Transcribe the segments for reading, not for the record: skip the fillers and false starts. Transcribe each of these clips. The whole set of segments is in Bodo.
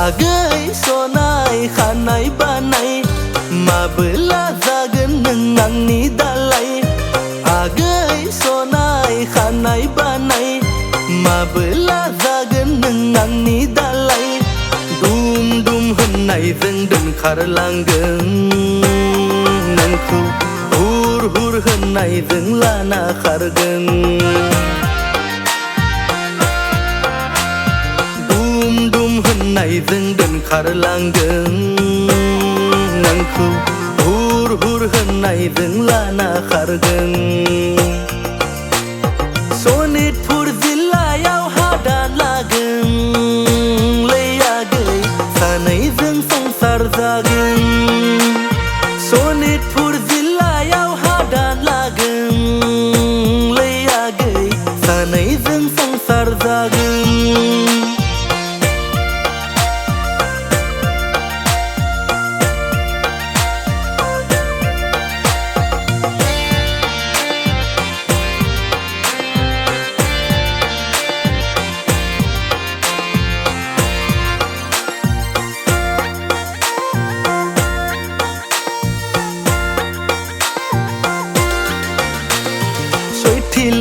आगै सनाय खानाय बानाय माबोला जागोन नों आंनि दालाय आगै सनाय खानाय बानाय माबोला जागोन नों आंनि दालाय दुम दुम होननायजों दोनखारलांगोन नोंखौ हुर हुर होननायजों लाना खारगोन होननायजों दोनखारलांगोन नोंखौ हुर हुर होननायजों लाना खारगोन सनितपुर जिल्लायाव हादान लागोन लै आगै सानैजों संसार जागोन सनितपुर जिल्लायाव हादान लागोन लै आगै सानैजों संसार जागोन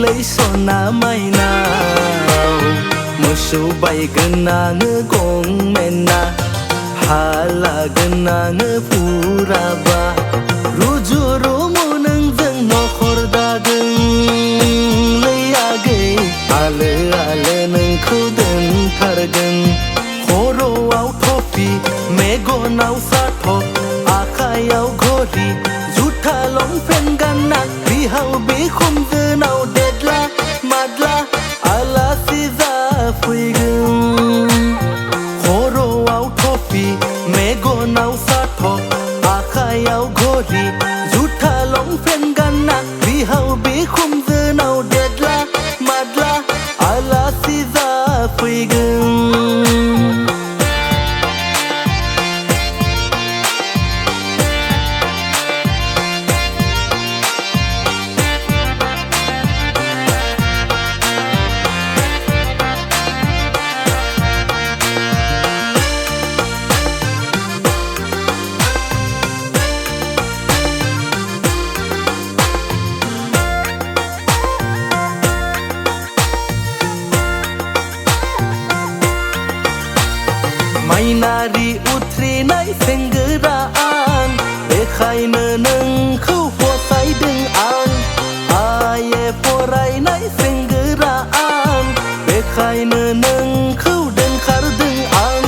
लै सना माइनाव मोसौ बायगोन आङो गंमेना हा लागोन आङो फुराबा रुजु रुमु नोंजों नखर दागोन लै आगै आलो आलो नोंखौ दोनथारगोन खर'आव थफि मेगनाव साथब आखायाव घरि जुथा लंपेन्ट गानना बिहाव बिखुनजोनाव देदला मादला आलासि जाफैगोन खर'आव थफि मेगनाव साथब आखायाव घरि जुथा लंपेन्ट गानना बिहाव बिखुनजोनाव देदला मादला आलासि जाफैगोन माइनारि उथ्रिनाय सेंग्रा आं बेखायनो नोंखौ फसायदों आं आइए फरायनाय सेंग्रा आं बेखायनो नोंखौ दोनखारदों आं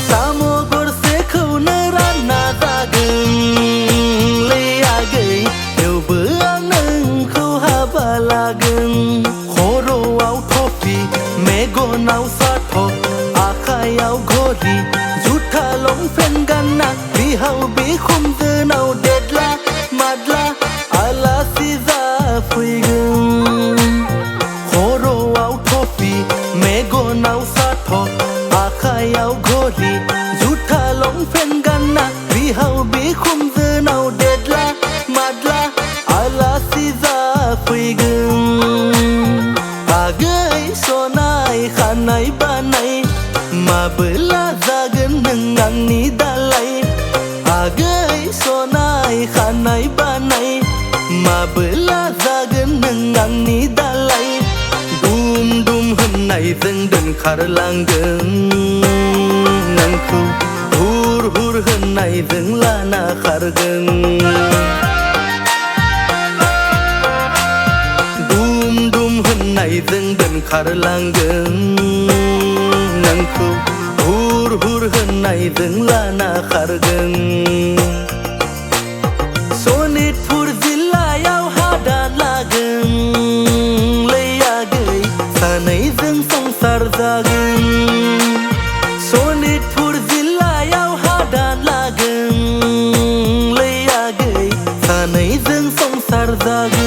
साम' गरसेखौनो रानना जागोन लै आगै थेवबो आं नोंखौ हाबा लागोन खर'आव थफि मेगनाव साथब आखायाव घरि जुथा लंपेन्ट गानना बिहाव बिखुनजोनाव देदला मादला आलासि जाफैगोन खर'आव थफि मेगनाव साथब आखायाव घरि जुथा लंपेन्ट गानना बिहाव बिखुनजोनाव देदला मादला आलासि जाफैगोन आगै सनाय खानाय बानाय माबोला जागोन नों आंनि दालाय आगै सनाय खानाय बानाय माबोला जागोन नों आंनि दालाय दुम दुम होननायजों दोनखारलांगोन नोंखौ हुर हुर होननायजों लाना खारगोन दुम दुम होननायजों दोनखारलांगोन नोंखौ हुर हुर होननायजों लाना खारगोन सनितपुर जिल्लायाव हादान लागोन लै आगै सानैजों संसार जागोन सनितपुर जिल्लायाव हादान लागोन लै आगै सानैजों संसार जागोन